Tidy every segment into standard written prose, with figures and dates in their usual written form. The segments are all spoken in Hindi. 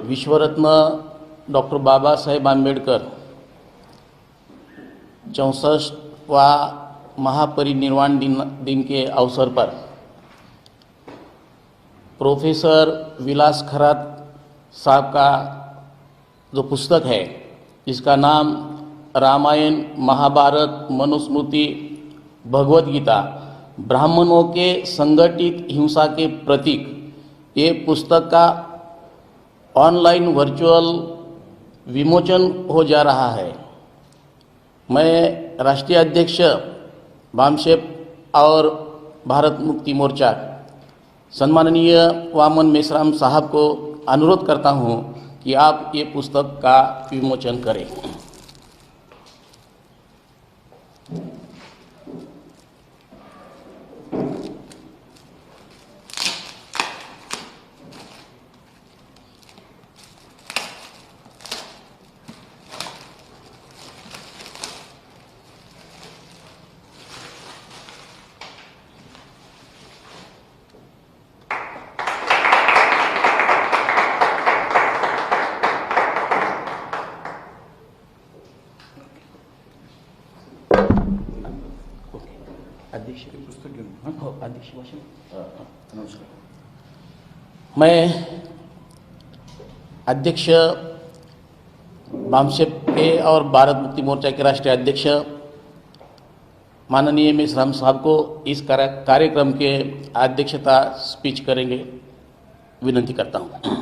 विश्वरत्न डॉक्टर बाबासाहेब आंबेडकर 64वां महापरिनिर्वाण दिन के अवसर पर प्रोफेसर विलास खरात साहब का जो पुस्तक है, जिसका नाम रामायण, महाभारत, मनुस्मृति, भगवत गीता, ब्राह्मणों के संगठित हिंसा के प्रतीक, ये पुस्तक का ऑनलाइन वर्चुअल विमोचन हो जा रहा है। मैं राष्ट्रीय अध्यक्ष भामशेप और भारत मुक्ति मोर्चा सम्माननीय वामन मेश्राम साहब को अनुरोध करता हूं कि आप ये पुस्तक का विमोचन करें। अध्यक्ष की पुस्तक घेऊन हो अध्यक्ष भाषण नमस्कार। मैं अध्यक्ष भामशेप के और भारत मुक्ति मोर्चा के राष्ट्रीय अध्यक्ष माननीय मेश्राम साहब को इस कार्यक्रम के अध्यक्षता स्पीच करेंगे, विनंती करता हूँ।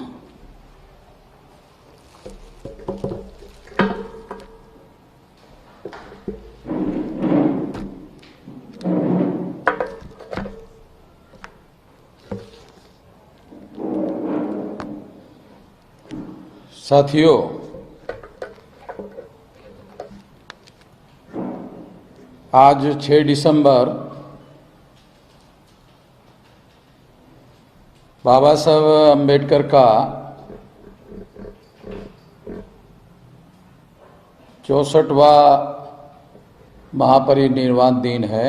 साथियों, आज 6 दिसंबर बाबा साहब अम्बेडकर का 64वां महापरिनिर्वाण दिन है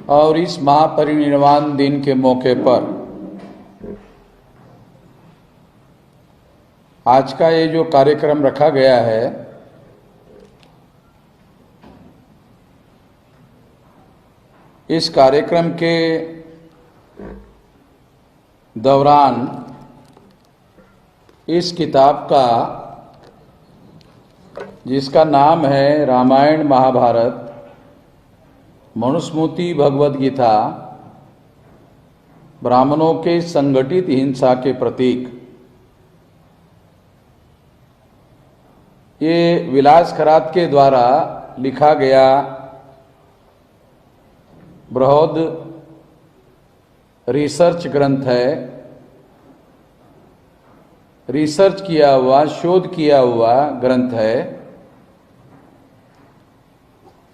और इस महापरिनिर्वाण दिन के मौके पर आज का ये जो कार्यक्रम रखा गया है, इस कार्यक्रम के दौरान इस किताब का, जिसका नाम है रामायण, महाभारत, मनुस्मृति, भगवत गीता, ब्राह्मणों के संगठित हिंसा के प्रतीक, ये विलास खरात के द्वारा लिखा गया बृहद रिसर्च ग्रंथ है। रिसर्च किया हुआ, शोध किया हुआ ग्रंथ है।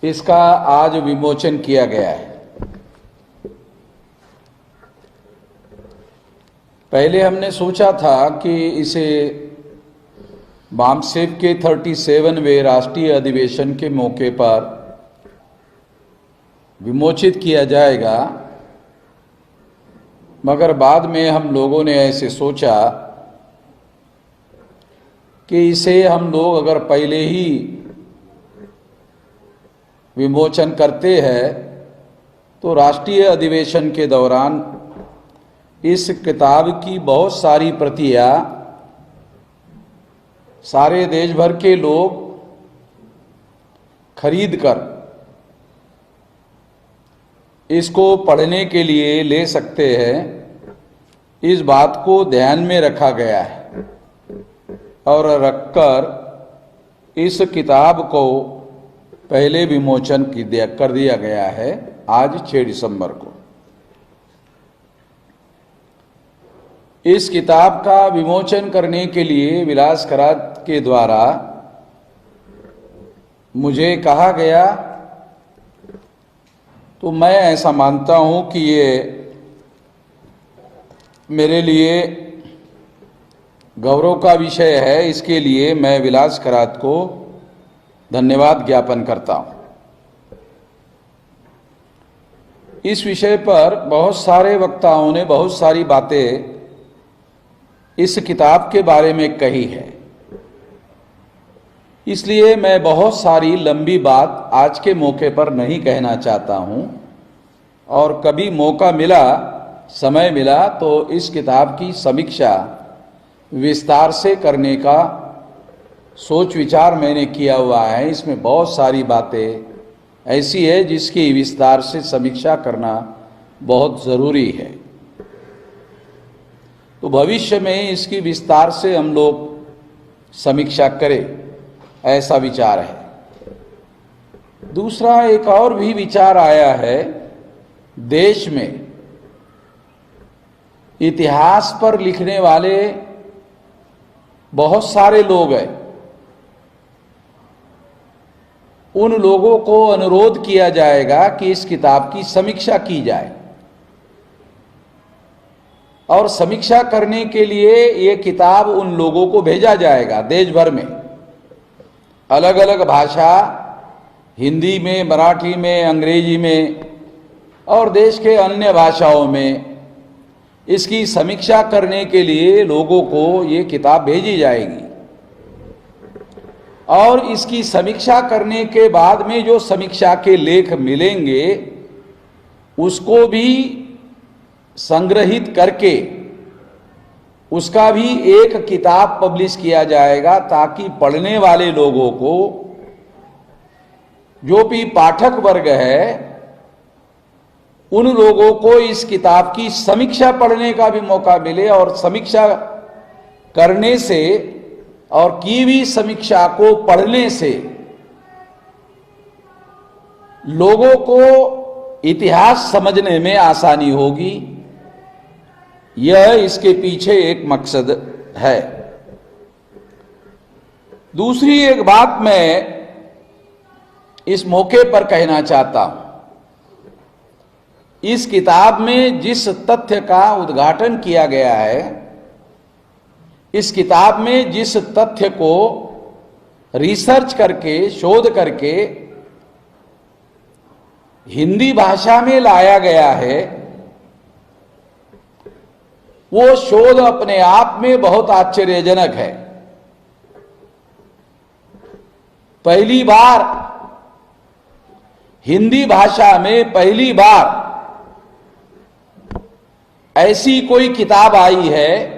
इसका आज विमोचन किया गया है। पहले हमने सोचा था कि इसे भामशेप के 37वें राष्ट्रीय अधिवेशन के मौके पर विमोचित किया जाएगा, मगर बाद में हम लोगों ने ऐसे सोचा कि इसे हम लोग अगर पहले ही विमोचन करते हैं तो राष्ट्रीय अधिवेशन के दौरान इस किताब की बहुत सारी प्रतियां सारे देश भर के लोग खरीद कर इसको पढ़ने के लिए ले सकते हैं। इस बात को ध्यान में रखा गया है और रखकर इस किताब को पहले विमोचन कर दिया गया है आज 6 दिसंबर को। इस किताब का विमोचन करने के लिए विलास खरात के द्वारा मुझे कहा गया, तो मैं ऐसा मानता हूं कि ये मेरे लिए गौरव का विषय है। इसके लिए मैं विलास खरात को धन्यवाद ज्ञापन करता हूं। इस विषय पर बहुत सारे वक्ताओं ने बहुत सारी बातें इस किताब के बारे में कही है, इसलिए मैं बहुत सारी लंबी बात आज के मौके पर नहीं कहना चाहता हूं, और कभी मौका मिला, समय मिला तो इस किताब की समीक्षा विस्तार से करने का सोच विचार मैंने किया हुआ है। इसमें बहुत सारी बातें ऐसी है जिसकी विस्तार से समीक्षा करना बहुत ज़रूरी है। तो भविष्य में इसकी विस्तार से हम लोग समीक्षा करें, ऐसा विचार है। दूसरा एक और भी विचार आया है, देश में इतिहास पर लिखने वाले बहुत सारे लोग हैं, उन लोगों को अनुरोध किया जाएगा कि इस किताब की समीक्षा की जाए, और समीक्षा करने के लिए ये किताब उन लोगों को भेजा जाएगा देश भर में, अलग अलग भाषा, हिंदी में, मराठी में, अंग्रेजी में और देश के अन्य भाषाओं में इसकी समीक्षा करने के लिए लोगों को ये किताब भेजी जाएगी। और इसकी समीक्षा करने के बाद में जो समीक्षा के लेख मिलेंगे उसको भी संग्रहित करके उसका भी एक किताब पब्लिश किया जाएगा, ताकि पढ़ने वाले लोगों को, जो भी पाठक वर्ग है, उन लोगों को इस किताब की समीक्षा पढ़ने का भी मौका मिले, और समीक्षा करने से और की भी समीक्षा को पढ़ने से लोगों को इतिहास समझने में आसानी होगी। यह इसके पीछे एक मकसद है। दूसरी एक बात मैं इस मौके पर कहना चाहता हूं, इस किताब में जिस तथ्य का उद्घाटन किया गया है, इस किताब में जिस तथ्य को रिसर्च करके, शोध करके हिंदी भाषा में लाया गया है, वो शोध अपने आप में बहुत आश्चर्यजनक है। पहली बार हिंदी भाषा में पहली बार ऐसी कोई किताब आई है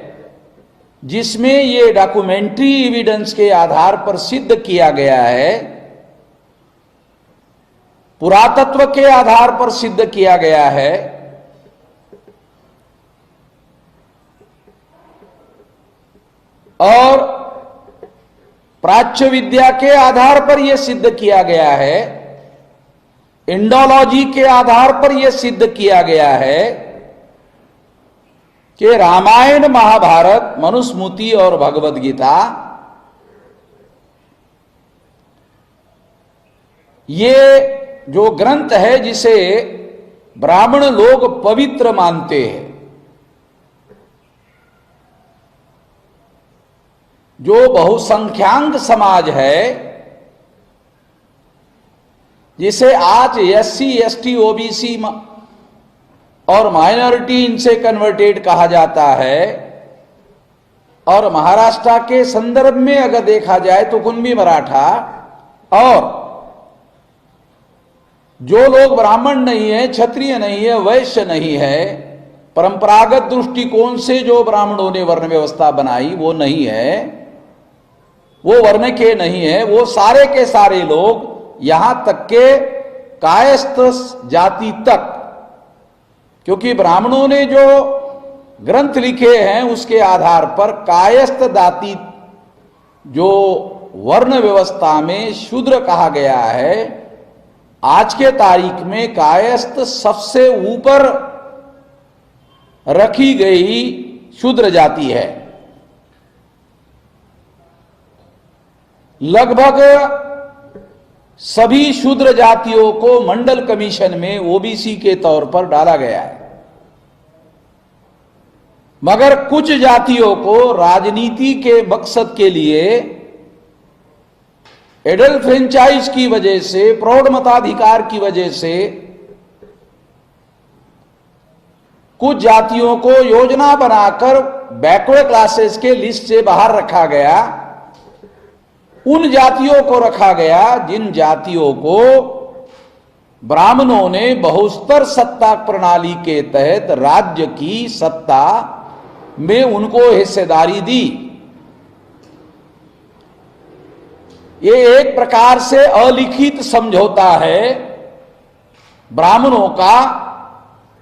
जिसमें ये डॉक्यूमेंट्री एविडेंस के आधार पर सिद्ध किया गया है, पुरातत्व के आधार पर सिद्ध किया गया है, और प्राच्य विद्या के आधार पर यह सिद्ध किया गया है, इंडोलॉजी के आधार पर यह सिद्ध किया गया है कि रामायण, महाभारत, मनुस्मृति और भगवद गीता ये जो ग्रंथ है जिसे ब्राह्मण लोग पवित्र मानते हैं, जो बहुसंख्यांक समाज है, जिसे आज एससी, एसटी, ओबीसी और माइनॉरिटी इनसे कन्वर्टेड कहा जाता है, और महाराष्ट्र के संदर्भ में अगर देखा जाए तो कुणबी मराठा, और जो लोग ब्राह्मण नहीं है, क्षत्रिय नहीं है, वैश्य नहीं है, परंपरागत दृष्टिकोण से जो ब्राह्मणों ने वर्ण व्यवस्था बनाई वो नहीं है, वो वर्ण के नहीं है, वो सारे के सारे लोग, यहां तक के कायस्थ जाति तक, क्योंकि ब्राह्मणों ने जो ग्रंथ लिखे हैं उसके आधार पर कायस्थ जाति जो वर्ण व्यवस्था में शूद्र कहा गया है, आज के तारीख में कायस्थ सबसे ऊपर रखी गई शूद्र जाति है। लगभग सभी शूद्र जातियों को मंडल कमीशन में ओबीसी के तौर पर डाला गया है, मगर कुछ जातियों को राजनीति के मकसद के लिए, एडल्ट फ्रेंचाइज की वजह से, प्रौढ़ मताधिकार की वजह से कुछ जातियों को योजना बनाकर बैकवर्ड क्लासेस के लिस्ट से बाहर रखा गया, उन जातियों को रखा गया जिन जातियों को ब्राह्मणों ने बहुस्तर सत्ता प्रणाली के तहत राज्य की सत्ता में उनको हिस्सेदारी दी। ये एक प्रकार से अलिखित समझौता है ब्राह्मणों का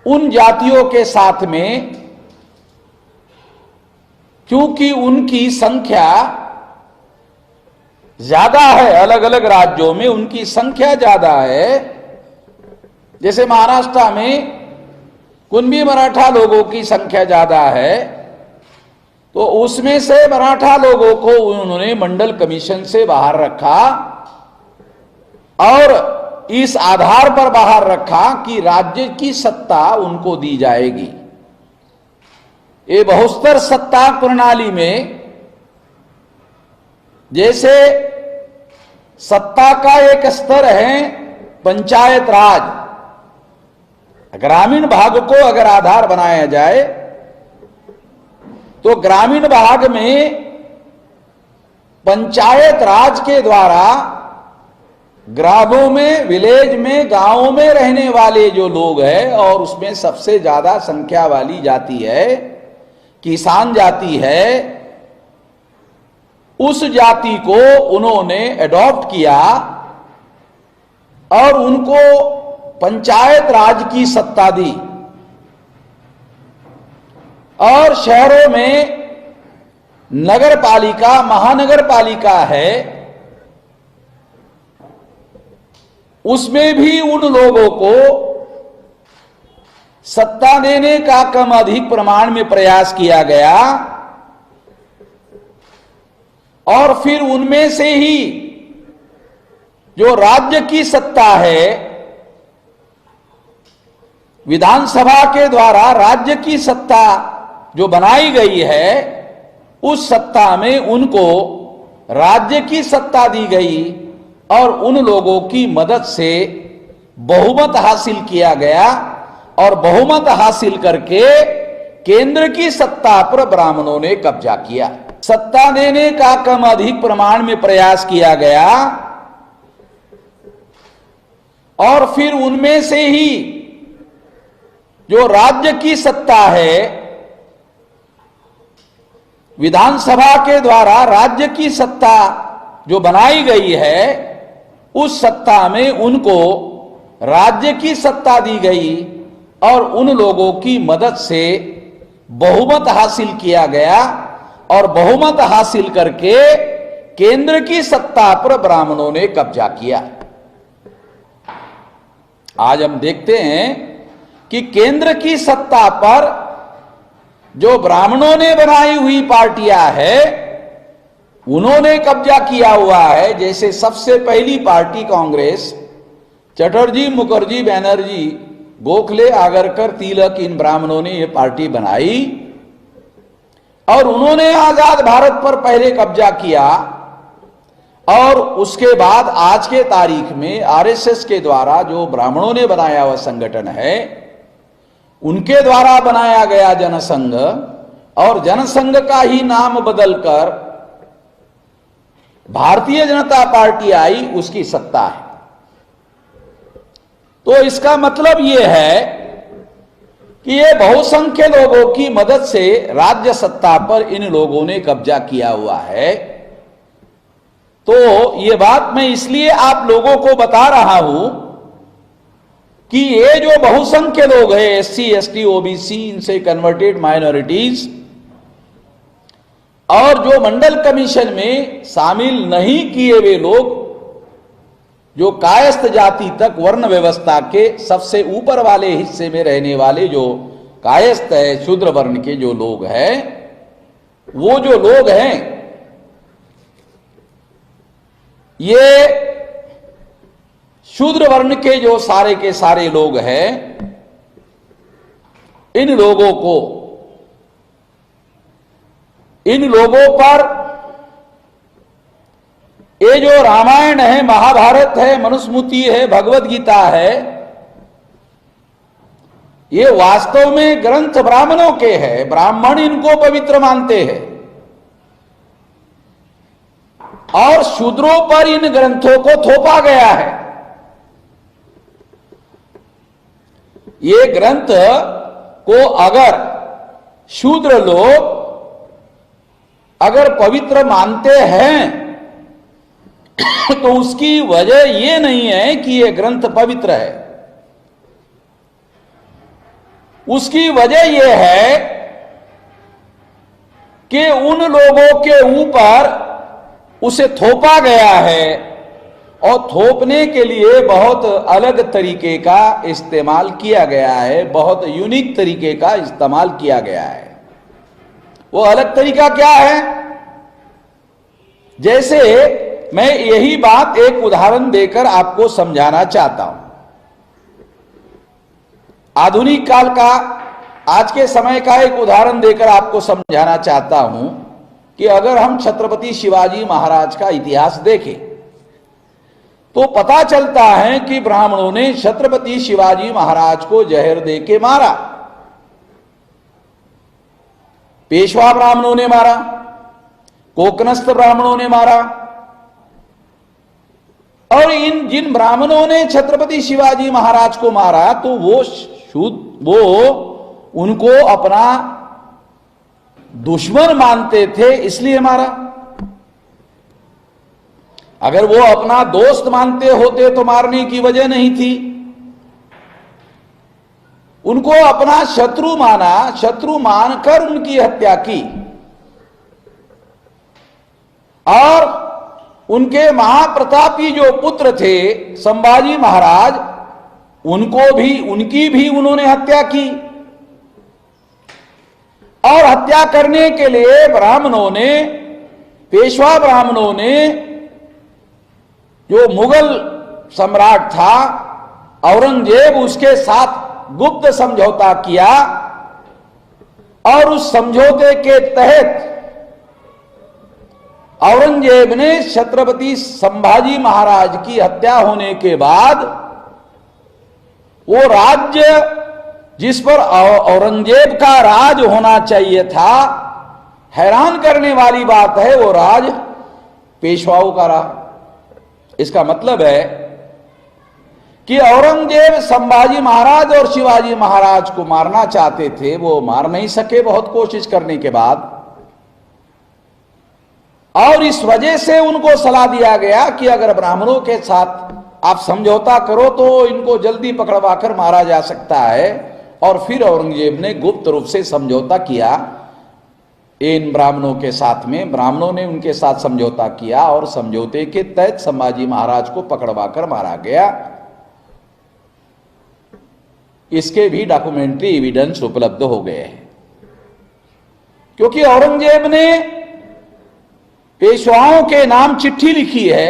उन जातियों के साथ में, क्योंकि उनकी संख्या ज्यादा है, अलग अलग राज्यों में उनकी संख्या ज्यादा है। जैसे महाराष्ट्र में कुणबी मराठा लोगों की संख्या ज्यादा है, तो उसमें से मराठा लोगों को उन्होंने मंडल कमीशन से बाहर रखा और इस आधार पर बाहर रखा कि राज्य की सत्ता उनको दी जाएगी। ये बहुस्तर सत्ता प्रणाली में जैसे सत्ता का एक स्तर है पंचायत राज, ग्रामीण भाग को अगर आधार बनाया जाए तो ग्रामीण भाग में पंचायत राज के द्वारा ग्रामों में, विलेज में, गांवों में रहने वाले जो लोग हैं, और उसमें सबसे ज्यादा संख्या वाली जाति है किसान जाति है, उस जाति को उन्होंने एडॉप्ट किया और उनको पंचायत राज की सत्ता दी। और शहरों में नगर पालिका, महानगर पालिका है, उसमें भी उन लोगों को सत्ता देने का कम अधिक प्रमाण में प्रयास किया गया और फिर उनमें से ही जो राज्य की सत्ता है, विधानसभा के द्वारा राज्य की सत्ता जो बनाई गई है, उस सत्ता में उनको राज्य की सत्ता दी गई और उन लोगों की मदद से बहुमत हासिल किया गया और बहुमत हासिल करके केंद्र की सत्ता पर ब्राह्मणों ने कब्जा किया। सत्ता देने का कम अधिक प्रमाण में प्रयास किया गया और फिर उनमें से ही जो राज्य की सत्ता है, विधानसभा के द्वारा राज्य की सत्ता जो बनाई गई है, उस सत्ता में उनको राज्य की सत्ता दी गई और उन लोगों की मदद से बहुमत हासिल किया गया और बहुमत हासिल करके केंद्र की सत्ता पर ब्राह्मणों ने कब्जा किया। आज हम देखते हैं कि केंद्र की सत्ता पर जो ब्राह्मणों ने बनाई हुई पार्टियां हैं, उन्होंने कब्जा किया हुआ है। जैसे सबसे पहली पार्टी कांग्रेस, चटर्जी, मुखर्जी, बैनर्जी, गोखले, आगरकर, तिलक, इन ब्राह्मणों ने यह पार्टी बनाई और उन्होंने आजाद भारत पर पहले कब्जा किया और उसके बाद आज के तारीख में आरएसएस के द्वारा जो ब्राह्मणों ने बनाया हुआ संगठन है, उनके द्वारा बनाया गया जनसंघ, और जनसंघ का ही नाम बदलकर भारतीय जनता पार्टी आई, उसकी सत्ता है। तो इसका मतलब यह है कि ये बहुसंख्य लोगों की मदद से राज्य सत्ता पर इन लोगों ने कब्जा किया हुआ है। तो ये बात मैं इसलिए आप लोगों को बता रहा हूं कि ये जो बहुसंख्य लोग हैं, एससी, एसटी, ओबीसी, इनसे कन्वर्टेड माइनॉरिटीज, और जो मंडल कमीशन में शामिल नहीं किए हुए लोग, जो कायस्थ जाति तक वर्ण व्यवस्था के सबसे ऊपर वाले हिस्से में रहने वाले जो कायस्थ है, शूद्र वर्ण के जो लोग हैं, वो जो लोग हैं, ये शूद्र वर्ण के जो सारे के सारे लोग हैं, इन लोगों को, इन लोगों पर ये जो रामायण है, महाभारत है, मनुस्मृति है, भगवत गीता है, ये वास्तव में ग्रंथ ब्राह्मणों के हैं, ब्राह्मण इनको पवित्र मानते हैं और शूद्रों पर इन ग्रंथों को थोपा गया है। ये ग्रंथ को अगर शूद्र लोग अगर पवित्र मानते हैं तो उसकी वजह ये नहीं है कि ये ग्रंथ पवित्र है, उसकी वजह यह है कि उन लोगों के ऊपर उसे थोपा गया है और थोपने के लिए बहुत अलग तरीके का इस्तेमाल किया गया है, बहुत यूनिक तरीके का इस्तेमाल किया गया है। वो अलग तरीका क्या है? जैसे मैं यही बात एक उदाहरण देकर आपको समझाना चाहता हूं। आधुनिक काल का, आज के समय का एक उदाहरण देकर आपको समझाना चाहता हूं कि अगर हम छत्रपति शिवाजी महाराज का इतिहास देखें तो पता चलता है कि ब्राह्मणों ने छत्रपति शिवाजी महाराज को जहर दे के मारा। पेशवा ब्राह्मणों ने मारा, कोकनस्थ ब्राह्मणों ने मारा, और इन जिन ब्राह्मणों ने छत्रपति शिवाजी महाराज को मारा तो वो उनको अपना दुश्मन मानते थे, इसलिए मारा। अगर वो अपना दोस्त मानते होते तो मारने की वजह नहीं थी। उनको अपना शत्रु माना, शत्रु मानकर उनकी हत्या की और उनके महाप्रतापी जो पुत्र थे संभाजी महाराज, उनकी भी उन्होंने हत्या की। और हत्या करने के लिए ब्राह्मणों ने, पेशवा ब्राह्मणों ने, जो मुगल सम्राट था औरंगजेब, उसके साथ गुप्त समझौता किया और उस समझौते के तहत औरंगजेब ने छत्रपति संभाजी महाराज की हत्या होने के बाद वो राज्य जिस पर औरंगजेब का राज होना चाहिए था, हैरान करने वाली बात है, वो राज पेशवाओं का रहा। इसका मतलब है कि औरंगजेब संभाजी महाराज और शिवाजी महाराज को मारना चाहते थे, वो मार नहीं सके बहुत कोशिश करने के बाद, और इस वजह से उनको सलाह दिया गया कि अगर ब्राह्मणों के साथ आप समझौता करो तो इनको जल्दी पकड़वा कर मारा जा सकता है। और फिर औरंगजेब ने गुप्त रूप से समझौता किया इन ब्राह्मणों के साथ में, ब्राह्मणों ने उनके साथ समझौता किया और समझौते के तहत संभाजी महाराज को पकड़वा कर मारा गया। इसके भी डॉक्यूमेंट्री एविडेंस उपलब्ध हो गए हैं, क्योंकि औरंगजेब ने पेशवाओं के नाम चिट्ठी लिखी है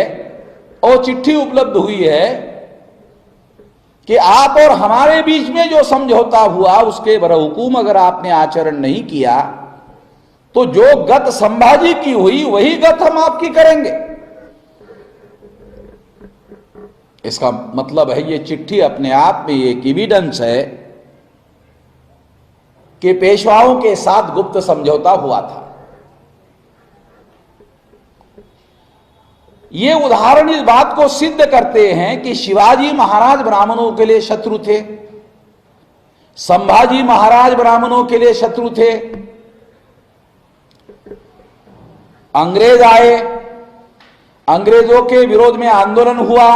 और चिट्ठी उपलब्ध हुई है कि आप और हमारे बीच में जो समझौता हुआ उसके बरहुकूम अगर आपने आचरण नहीं किया तो जो गत संभाजी की हुई वही गत हम आपकी करेंगे। इसका मतलब है ये चिट्ठी अपने आप में एक एविडेंस है कि पेशवाओं के साथ गुप्त समझौता हुआ था। ये उदाहरण इस बात को सिद्ध करते हैं कि शिवाजी महाराज ब्राह्मणों के लिए शत्रु थे, संभाजी महाराज ब्राह्मणों के लिए शत्रु थे। अंग्रेज आए, अंग्रेजों के विरोध में आंदोलन हुआ।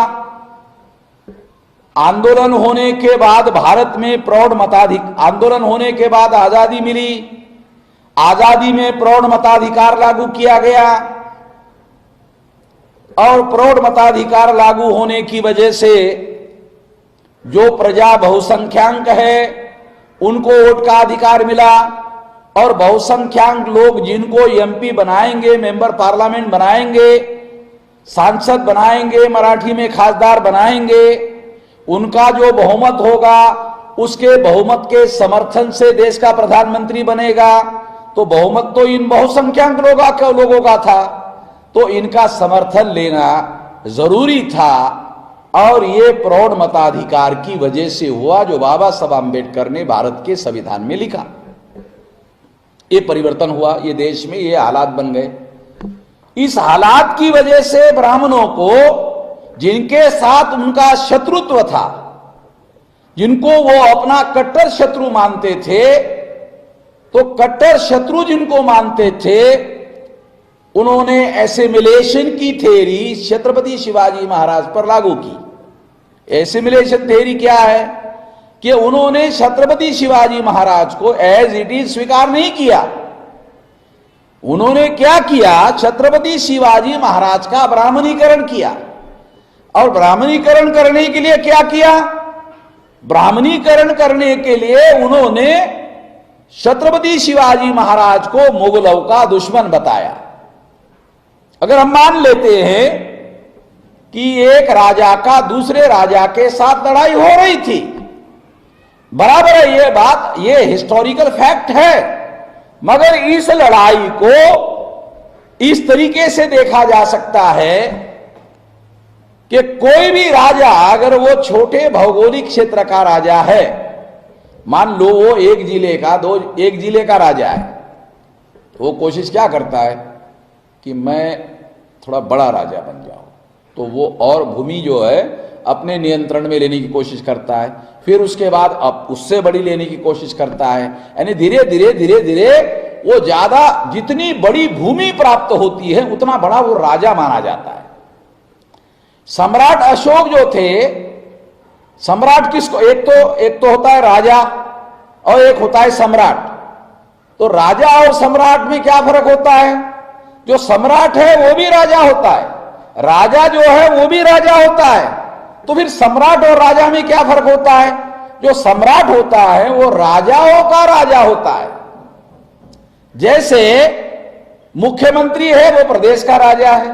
आंदोलन होने के बाद भारत में प्रौढ़ मताधिकार, आंदोलन होने के बाद आजादी मिली, आजादी में प्रौढ़ मताधिकार लागू किया गया और प्रौढ़ मताधिकार लागू होने की वजह से जो प्रजा बहुसंख्यांक है उनको वोट का अधिकार मिला और बहुसंख्यांक लोग जिनको एमपी बनाएंगे, मेंबर पार्लियामेंट बनाएंगे, सांसद बनाएंगे, मराठी में खासदार बनाएंगे, उनका जो बहुमत होगा उसके बहुमत के समर्थन से देश का प्रधानमंत्री बनेगा। तो बहुमत तो इन बहुसंख्यांक लोगों का था, तो इनका समर्थन लेना जरूरी था और ये प्रौढ़ मताधिकार की वजह से हुआ जो बाबा साहब आम्बेडकर ने भारत के संविधान में लिखा। ये परिवर्तन हुआ, ये देश में ये हालात बन गए। इस हालात की वजह से ब्राह्मणों को, जिनके साथ उनका शत्रुत्व था, जिनको वो अपना कट्टर शत्रु मानते थे, तो कट्टर शत्रु जिनको मानते थे, उन्होंने एसिमिलेशन की थ्योरी छत्रपति शिवाजी महाराज पर लागू की। एसिमिलेशन थ्योरी क्या है कि उन्होंने छत्रपति शिवाजी महाराज को एज इट इज स्वीकार नहीं किया। उन्होंने क्या किया, छत्रपति शिवाजी महाराज का ब्राह्मणीकरण किया। और ब्राह्मणीकरण करने के लिए क्या किया, ब्राह्मणीकरण करने के लिए उन्होंने छत्रपति शिवाजी महाराज को मुगलों का दुश्मन बताया। अगर हम मान लेते हैं कि एक राजा का दूसरे राजा के साथ लड़ाई हो रही थी, बराबर है ये बात, ये हिस्टोरिकल फैक्ट है, मगर इस लड़ाई को इस तरीके से देखा जा सकता है कि कोई भी राजा, अगर वो छोटे भौगोलिक क्षेत्र का राजा है, मान लो वो एक जिले का राजा है, तो वो कोशिश क्या करता है कि मैं थोड़ा बड़ा राजा बन जाऊं, तो वो और भूमि जो है अपने नियंत्रण में लेने की कोशिश करता है, फिर उसके बाद अब उससे बड़ी लेने की कोशिश करता है। यानी धीरे धीरे वो ज्यादा, जितनी बड़ी भूमि प्राप्त होती है उतना बड़ा वो राजा माना जाता है। सम्राट अशोक जो थे, सम्राट किसको, एक तो होता है राजा और एक होता है सम्राट। तो राजा और सम्राट में क्या फर्क होता है, जो सम्राट है वो भी राजा होता है, राजा जो है वो भी राजा होता है। तो फिर सम्राट और राजा में क्या फर्क होता है, जो सम्राट होता है वो राजाओं का राजा होता है। जैसे मुख्यमंत्री है वो प्रदेश का राजा है,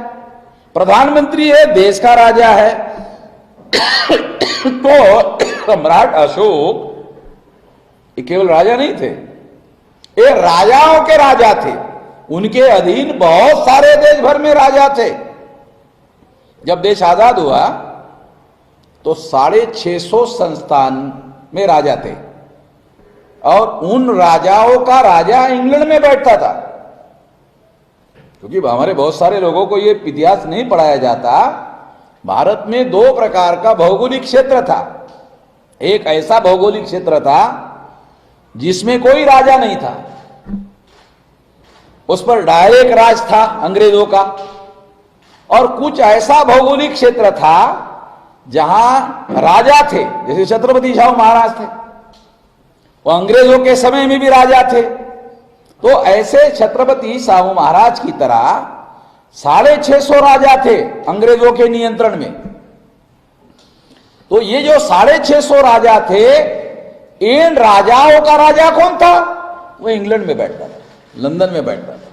प्रधानमंत्री है देश का राजा है। तो सम्राट अशोक ये केवल राजा नहीं थे, ये राजाओं के राजा थे, उनके अधीन बहुत सारे देश भर में राजा थे। जब देश आजाद हुआ तो 650 संस्थान में राजा थे, और उन राजाओं का राजा इंग्लैंड में बैठता था। क्योंकि हमारे बहुत सारे लोगों को यह इतिहास नहीं पढ़ाया जाता, भारत में 2 प्रकार का भौगोलिक क्षेत्र था। एक ऐसा भौगोलिक क्षेत्र था जिसमें कोई राजा नहीं था, उस पर डायरेक्ट राज था अंग्रेजों का, और कुछ ऐसा भौगोलिक क्षेत्र था जहां राजा थे, जैसे छत्रपति शाहू महाराज थे, वो अंग्रेजों के समय में भी राजा थे। तो ऐसे छत्रपति शाहू महाराज की तरह 650 राजा थे अंग्रेजों के नियंत्रण में। तो ये जो 650 राजा थे, इन राजाओं का राजा कौन था, वो इंग्लैंड में बैठता था, लंदन में बैठता था।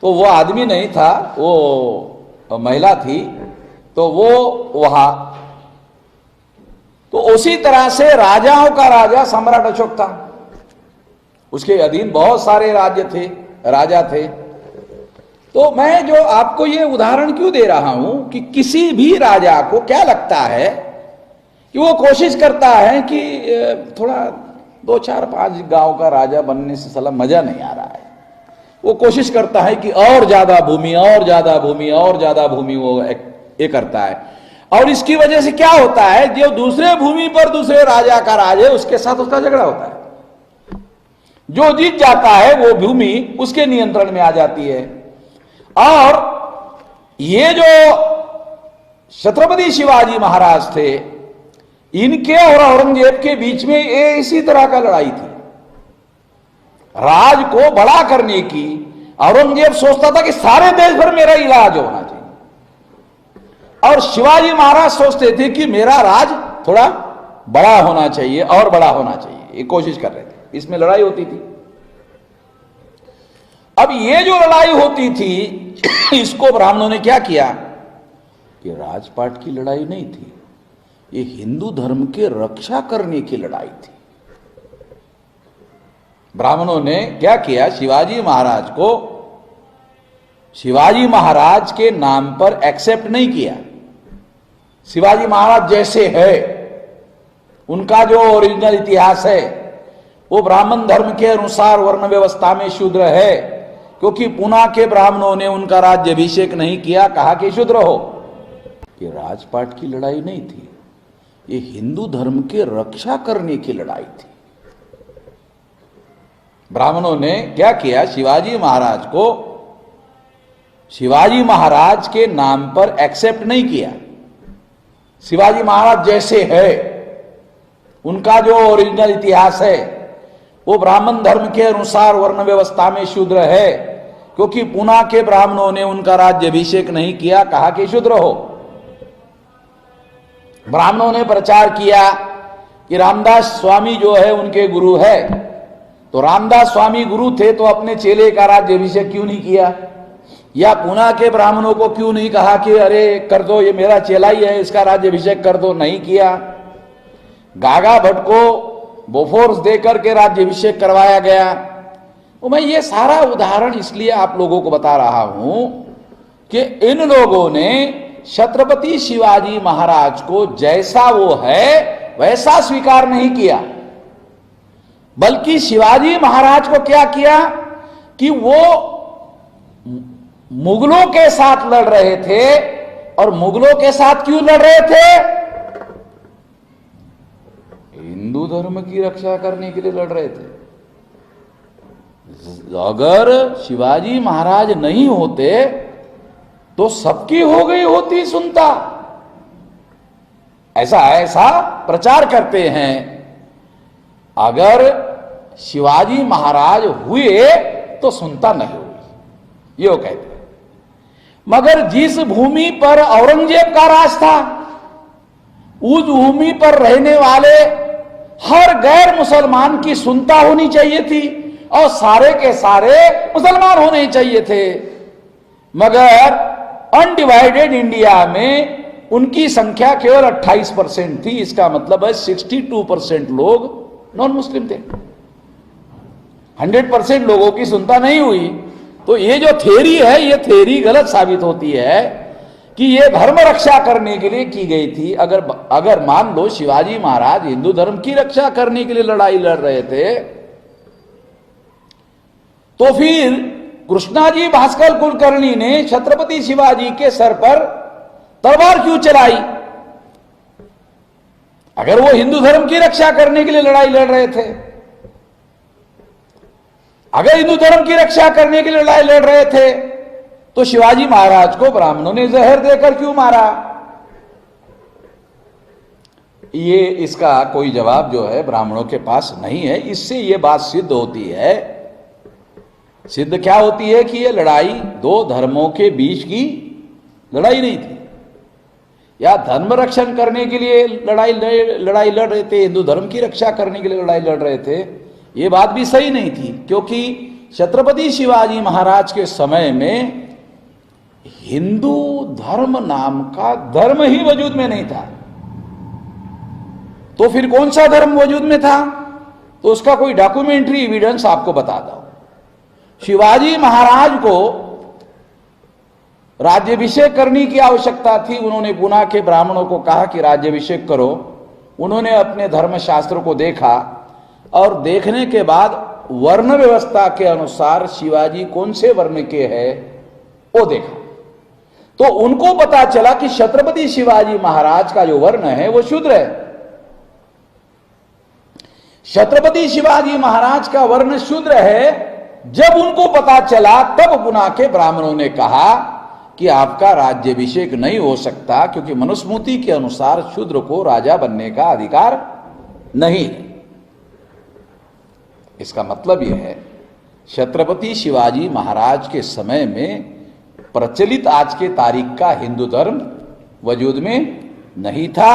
तो वो आदमी नहीं था, वो महिला थी, तो वो वहां। तो उसी तरह से राजाओं का राजा सम्राट अशोक था, उसके अधीन बहुत सारे राज्य थे, राजा थे। तो मैं जो आपको ये उदाहरण क्यों दे रहा हूं कि किसी भी राजा को क्या लगता है कि वो कोशिश करता है कि थोड़ा 2, 4, 5 गांव का राजा बनने से साला मजा नहीं आ रहा है, वो कोशिश करता है कि और ज्यादा भूमि, और ज्यादा भूमि, और ज्यादा भूमि वो ये करता है। और इसकी वजह से क्या होता है, जो दूसरे भूमि पर दूसरे राजा का राज है उसके साथ उसका झगड़ा होता है, जो जीत जाता है वो भूमि उसके नियंत्रण में आ जाती है। और ये जो छत्रपति शिवाजी महाराज थे, इनके और औरंगजेब के बीच में ये इसी तरह का लड़ाई थी, राज को बड़ा करने की। औरंगजेब सोचता था कि सारे देश भर मेरा इलाज होना चाहिए, और शिवाजी महाराज सोचते थे कि मेरा राज थोड़ा बड़ा होना चाहिए और बड़ा होना चाहिए, ये कोशिश कर रहे थे। इसमें लड़ाई होती थी। अब ये जो लड़ाई होती थी, इसको ब्राह्मणों ने क्या किया कि राजपाट की लड़ाई नहीं थी, ये हिंदू धर्म के रक्षा करने की लड़ाई थी। ब्राह्मणों ने क्या किया, शिवाजी महाराज को शिवाजी महाराज के नाम पर एक्सेप्ट नहीं किया, शिवाजी महाराज जैसे है, उनका जो ओरिजिनल इतिहास है वो ब्राह्मण धर्म के अनुसार वर्ण व्यवस्था में शूद्र है, क्योंकि पूना के ब्राह्मणों ने उनका राज्याभिषेक नहीं किया, कहा कि शूद्र हो। ये राजपाट की लड़ाई नहीं थी, ये हिंदू धर्म के रक्षा करने की लड़ाई थी। ब्राह्मणों ने क्या किया, शिवाजी महाराज को शिवाजी महाराज के नाम पर एक्सेप्ट नहीं किया। शिवाजी महाराज जैसे है, उनका जो ओरिजिनल इतिहास है वो ब्राह्मण धर्म के अनुसार वर्ण व्यवस्था में शूद्र है, क्योंकि पूना के ब्राह्मणों ने उनका राज्याभिषेक नहीं किया, कहा कि शूद्र हो। ब्राह्मणों ने प्रचार किया कि रामदास स्वामी जो है उनके गुरु है, तो रामदास स्वामी गुरु थे तो अपने चेले का राज्याभिषेक क्यों नहीं किया, या पूना के ब्राह्मणों को क्यों नहीं कहा कि अरे कर दो, ये मेरा चेला ही है, इसका राज्याभिषेक कर दो, नहीं किया। गागा भट्ट को बोफोर्स देकर के राज्याभिषेक करवाया गया। तो मैं ये सारा उदाहरण इसलिए आप लोगों को बता रहा हूं कि इन लोगों ने छत्रपति शिवाजी महाराज को जैसा वो है वैसा स्वीकार नहीं किया, बल्कि शिवाजी महाराज को क्या किया कि वो मुगलों के साथ लड़ रहे थे। और मुगलों के साथ क्यों लड़ रहे थे? हिंदू धर्म की रक्षा करने के लिए लड़ रहे थे। अगर शिवाजी महाराज नहीं होते तो सबकी हो गई होती सुनता। ऐसा प्रचार करते हैं। अगर शिवाजी महाराज हुए तो सुनता नहीं हुई, ये वो कहते हैं। मगर जिस भूमि पर औरंगजेब का राज था, उस भूमि पर रहने वाले हर गैर मुसलमान की सुनता होनी चाहिए थी और सारे के सारे मुसलमान होने चाहिए थे। मगर अनडिवाइडेड इंडिया में उनकी संख्या केवल 28% थी। इसका मतलब है 62% लोग नॉन मुस्लिम थे। 100% लोगों की सुनता नहीं हुई। तो ये जो थ्योरी है, ये थ्योरी गलत साबित होती है कि ये धर्म रक्षा करने के लिए की गई थी। अगर मान लो शिवाजी महाराज हिंदू धर्म की रक्षा करने के लिए लड़ाई लड़ रहे थे, तो फिर कृष्णाजी भास्कर कुलकर्णी ने छत्रपति शिवाजी के सर पर तलवार क्यों चलाई? अगर वो हिंदू धर्म की रक्षा करने के लिए लड़ाई लड़ रहे थे, अगर हिंदू धर्म की रक्षा करने के लिए लड़ाई लड़ रहे थे, तो शिवाजी महाराज को ब्राह्मणों ने जहर देकर क्यों मारा? ये इसका कोई जवाब जो है ब्राह्मणों के पास नहीं है। इससे ये बात सिद्ध होती है, सिद्ध क्या होती है कि ये लड़ाई दो धर्मों के बीच की लड़ाई नहीं थी, या धर्म रक्षण करने के लिए लड़ाई लड़ रहे थे, हिंदू धर्म की रक्षा करने के लिए लड़ाई लड़ रहे थे। ये बात भी सही नहीं थी, क्योंकि छत्रपति शिवाजी महाराज के समय में हिंदू धर्म नाम का धर्म ही वजूद में नहीं था। तो फिर कौन सा धर्म वजूद में था? तो उसका कोई डॉक्यूमेंट्री एविडेंस आपको बता दो। शिवाजी महाराज को राज्याभिषेक करने की आवश्यकता थी। उन्होंने पूना के ब्राह्मणों को कहा कि राज्याभिषेक करो। उन्होंने अपने धर्मशास्त्र को देखा और देखने के बाद वर्ण व्यवस्था के अनुसार शिवाजी कौन से वर्ण के हैं वो देखा। तो उनको पता चला कि छत्रपति शिवाजी महाराज का जो वर्ण है वो शूद्र है। छत्रपति शिवाजी महाराज का वर्ण शूद्र है। जब उनको पता चला तब पूना के ब्राह्मणों ने कहा कि आपका राज्याभिषेक नहीं हो सकता, क्योंकि मनुस्मृति के अनुसार शूद्र को राजा बनने का अधिकार नहीं है। इसका मतलब यह है छत्रपति शिवाजी महाराज के समय में प्रचलित आज के तारीख का हिंदू धर्म वजूद में नहीं था।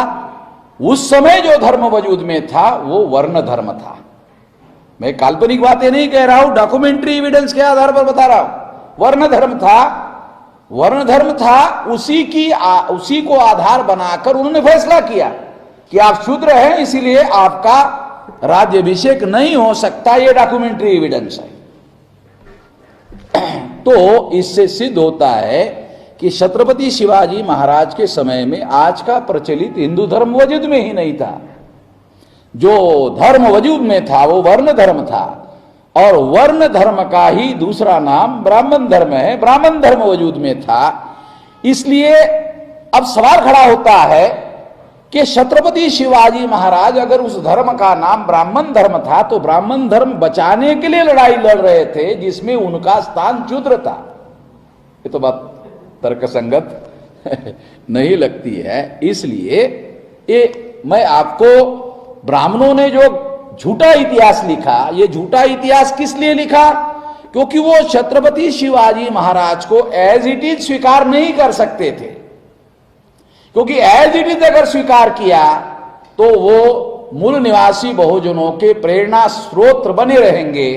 उस समय जो धर्म वजूद में था वो वर्ण धर्म था। मैं काल्पनिक बातें नहीं कह रहा हूं, डॉक्यूमेंट्री एविडेंस के आधार पर बता रहा हूं। वर्ण धर्म था, वर्ण धर्म था। उसी को आधार बनाकर उन्होंने फैसला किया कि आप शूद्र हैं, इसीलिए आपका राज्याभिषेक नहीं हो सकता। ये डॉक्यूमेंट्री एविडेंस है। तो इससे सिद्ध होता है कि छत्रपति शिवाजी महाराज के समय में आज का प्रचलित हिंदू धर्म वजूद में ही नहीं था। जो धर्म वजूद में था वो वर्ण धर्म था, और वर्ण धर्म का ही दूसरा नाम ब्राह्मण धर्म है। ब्राह्मण धर्म वजूद में था। इसलिए अब सवाल खड़ा होता है कि छत्रपति शिवाजी महाराज अगर उस धर्म का नाम ब्राह्मण धर्म था तो ब्राह्मण धर्म बचाने के लिए लड़ाई लड़ रहे थे, जिसमें उनका स्थान शूद्र था। ये तो बात तर्कसंगत नहीं लगती है। इसलिए ये मैं आपको, ब्राह्मणों ने जो झूठा इतिहास लिखा, ये झूठा इतिहास किस लिए लिखा? क्योंकि वो छत्रपति शिवाजी महाराज को एज इट इज स्वीकार नहीं कर सकते थे। क्योंकि एज इट इज अगर स्वीकार किया तो वो मूल निवासी बहुजनों के प्रेरणा स्रोत बने रहेंगे,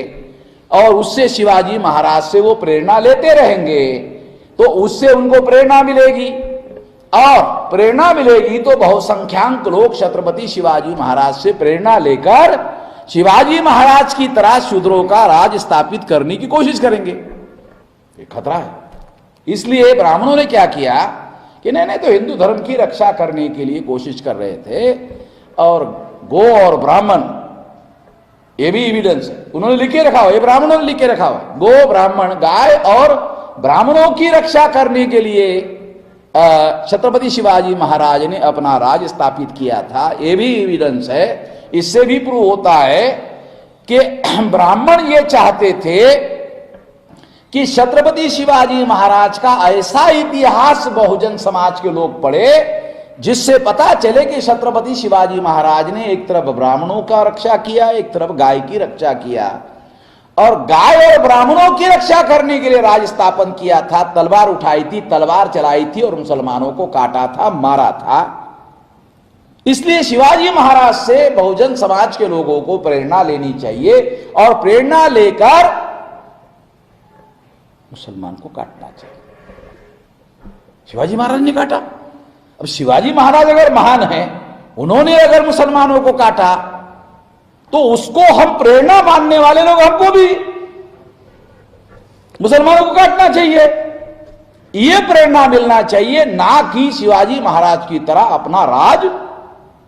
और उससे शिवाजी महाराज से वो प्रेरणा लेते रहेंगे, तो उससे उनको प्रेरणा मिलेगी, और प्रेरणा मिलेगी तो बहुसंख्यांक लोग छत्रपति शिवाजी महाराज से प्रेरणा लेकर शिवाजी महाराज की तरह शूद्रों का राज स्थापित करने की कोशिश करेंगे। ये खतरा है। इसलिए ब्राह्मणों ने क्या किया कि नहीं तो हिंदू धर्म की रक्षा करने के लिए कोशिश कर रहे थे, और गो और ब्राह्मण, ये भी एविडेंस है, उन्होंने लिखे रखा हुआ, ये ब्राह्मणों ने लिखे रखा हुआ, गो ब्राह्मण गाय और ब्राह्मणों की रक्षा करने के लिए छत्रपति शिवाजी महाराज ने अपना राज स्थापित किया था। ये भी एविडेंस है। इससे भी प्रूव होता है कि ब्राह्मण ये चाहते थे कि छत्रपति शिवाजी महाराज का ऐसा इतिहास बहुजन समाज के लोग पढ़े जिससे पता चले कि छत्रपति शिवाजी महाराज ने एक तरफ ब्राह्मणों का रक्षा किया, एक तरफ गाय की रक्षा किया, और गाय और ब्राह्मणों की रक्षा करने के लिए राज स्थापन किया था। तलवार उठाई थी, तलवार चलाई थी, और मुसलमानों को काटा था, मारा था। इसलिए शिवाजी महाराज से बहुजन समाज के लोगों को प्रेरणा लेनी चाहिए, और प्रेरणा लेकर मुसलमान को काटना चाहिए। शिवाजी महाराज ने काटा। अब शिवाजी महाराज अगर महान हैं, उन्होंने अगर मुसलमानों को काटा, तो उसको हम प्रेरणा मानने वाले लोग, हमको भी मुसलमानों को काटना चाहिए। यह प्रेरणा मिलना चाहिए, ना कि शिवाजी महाराज की तरह अपना राज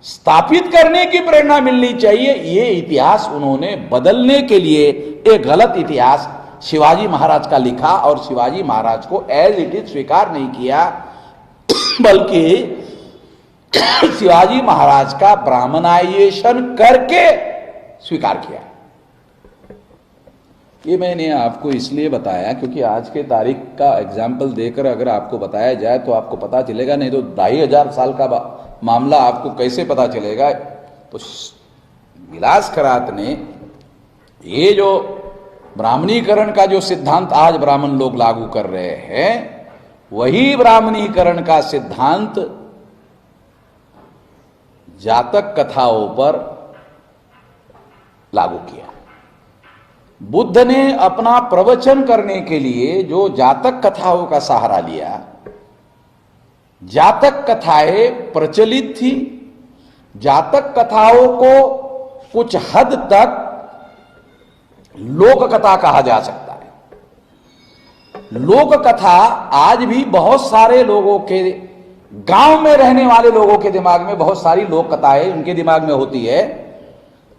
स्थापित करने की प्रेरणा मिलनी चाहिए। यह इतिहास उन्होंने बदलने के लिए एक गलत इतिहास शिवाजी महाराज का लिखा, और शिवाजी महाराज को एज इट इज स्वीकार नहीं किया, बल्कि शिवाजी महाराज का ब्राह्मणाइजेशन करके स्वीकार किया। ये मैंने आपको इसलिए बताया क्योंकि आज के तारीख का एग्जाम्पल देकर अगर आपको बताया जाए तो आपको पता चलेगा, नहीं तो 2500 साल का मामला आपको कैसे पता चलेगा। तो विलास खरात ने ये जो ब्राह्मणीकरण का जो सिद्धांत आज ब्राह्मण लोग लागू कर रहे हैं, वही ब्राह्मणीकरण का सिद्धांत जातक कथाओं पर लागू किया। बुद्ध ने अपना प्रवचन करने के लिए जो जातक कथाओं का सहारा लिया, जातक कथाएं प्रचलित थी। जातक कथाओं को कुछ हद तक लोक कथा कहा जा सकता है। लोक कथा आज भी बहुत सारे लोगों के, गांव में रहने वाले लोगों के दिमाग में बहुत सारी लोक कथाएं उनके दिमाग में होती है।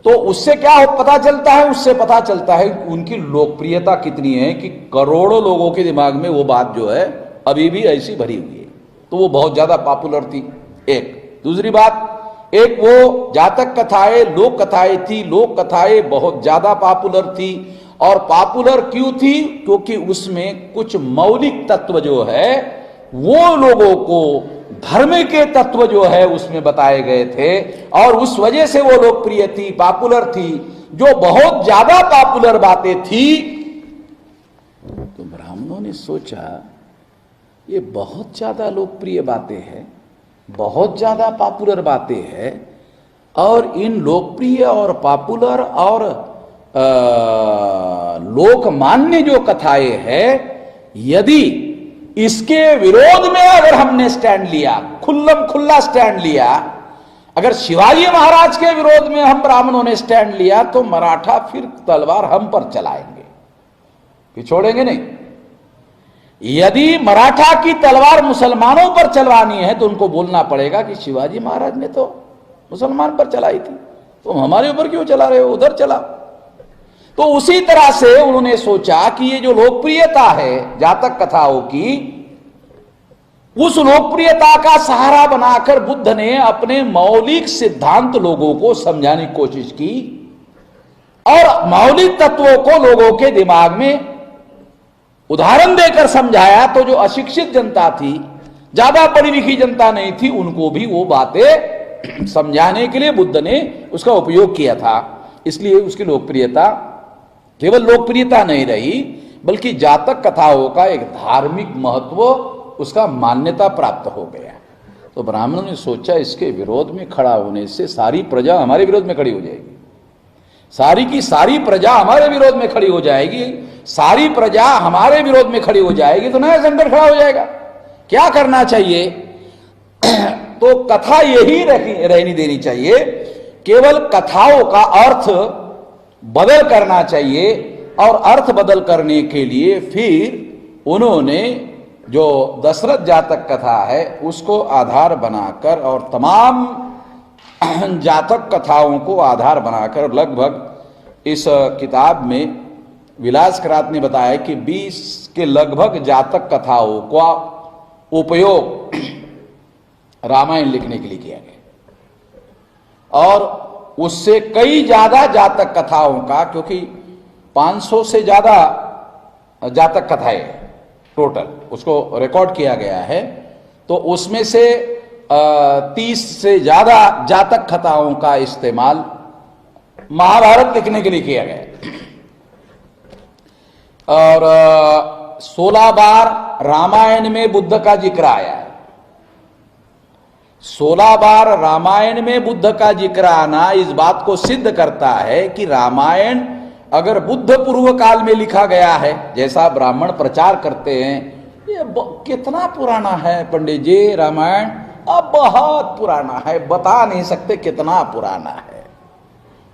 तो उससे क्या पता चलता है? उससे पता चलता है उनकी लोकप्रियता कितनी है कि करोड़ों लोगों के दिमाग में वो बात जो है अभी भी ऐसी भरी हुई है, तो वो बहुत ज्यादा पॉपुलर थी। एक दूसरी बात, एक वो जातक कथाएं लोक कथाएं थी। लोक कथाएं बहुत ज्यादा पॉपुलर थी, और पॉपुलर क्यों थी? क्योंकि उसमें कुछ मौलिक तत्व जो है वो लोगों को, धर्म के तत्व जो है उसमें बताए गए थे, और उस वजह से वो लोकप्रिय थी, पॉपुलर थी। जो बहुत ज्यादा पॉपुलर बातें थी, तो ब्राह्मणों ने सोचा ये बहुत ज्यादा लोकप्रिय बातें हैं, बहुत ज्यादा पॉपुलर बातें हैं, और इन लोकप्रिय और पॉपुलर और लोकमान्य जो कथाएं हैं, यदि इसके विरोध में अगर हमने स्टैंड लिया, खुल्लम खुल्ला स्टैंड लिया, अगर शिवाजी महाराज के विरोध में हम ब्राह्मणों ने स्टैंड लिया, तो मराठा फिर तलवार हम पर चलाएंगे, फिर छोड़ेंगे नहीं। यदि मराठा की तलवार मुसलमानों पर चलवानी है तो उनको बोलना पड़ेगा कि शिवाजी महाराज ने तो मुसलमान पर चलाई थी, तो हमारे ऊपर क्यों चला रहे हो, उधर चला। तो उसी तरह से उन्होंने सोचा कि ये जो लोकप्रियता है जातक कथाओं की, उस लोकप्रियता का सहारा बनाकर बुद्ध ने अपने मौलिक सिद्धांत लोगों को समझाने की कोशिश की और मौलिक तत्वों को लोगों के दिमाग में उदाहरण देकर समझाया। तो जो अशिक्षित जनता थी, ज्यादा पढ़ी लिखी जनता नहीं थी, उनको भी वो बातें समझाने के लिए बुद्ध ने उसका उपयोग किया था। इसलिए उसकी लोकप्रियता केवल लोकप्रियता नहीं रही, बल्कि जातक कथाओं का एक धार्मिक महत्व, उसका मान्यता प्राप्त हो गया। तो ब्राह्मणों ने सोचा इसके विरोध में खड़ा होने से सारी प्रजा हमारे विरोध में खड़ी हो जाएगी, सारी की सारी प्रजा हमारे विरोध में खड़ी हो जाएगी, सारी प्रजा हमारे विरोध में खड़ी हो जाएगी तो नया संकट खड़ा हो जाएगा। क्या करना चाहिए? तो कथा यही रहनी देनी चाहिए, केवल कथाओं का अर्थ बदल करना चाहिए। और अर्थ बदल करने के लिए फिर उन्होंने जो दशरथ जातक कथा है उसको आधार बनाकर और तमाम जातक कथाओं को आधार बनाकर लगभग इस किताब में विलास करात ने बताया कि 20 के लगभग जातक कथाओं का उपयोग रामायण लिखने के लिए किया गया और उससे कई ज्यादा जातक कथाओं का, क्योंकि 500 से ज्यादा जातक कथाएं टोटल उसको रिकॉर्ड किया गया है, तो उसमें से 30 से ज्यादा जातक कथाओं का इस्तेमाल महाभारत लिखने के लिए किया गया और 16 बार रामायण में बुद्ध का जिक्र आया है। 16 बार रामायण में बुद्ध का जिक्र आना इस बात को सिद्ध करता है कि रामायण अगर बुद्ध पूर्व काल में लिखा गया है, जैसा ब्राह्मण प्रचार करते हैं, ये कितना पुराना है पंडित जी रामायण, अब बहुत पुराना है, बता नहीं सकते कितना पुराना है।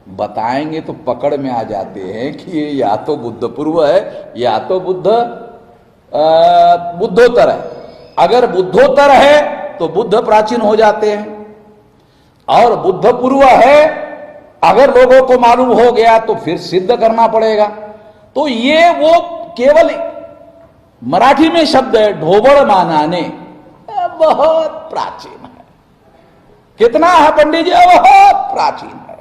बताएंगे तो पकड़ में आ जाते हैं कि ये या तो बुद्ध पूर्व है या तो बुद्धोत्तर है। अगर बुद्धोत्तर है तो बुद्ध प्राचीन हो जाते हैं और बुद्ध पूर्व है अगर लोगों को मालूम हो गया तो फिर सिद्ध करना पड़ेगा। तो ये वो केवल मराठी में शब्द है ढोबड़ मानाने, बहुत प्राचीन है। कितना है पंडित जी? बहुत प्राचीन है।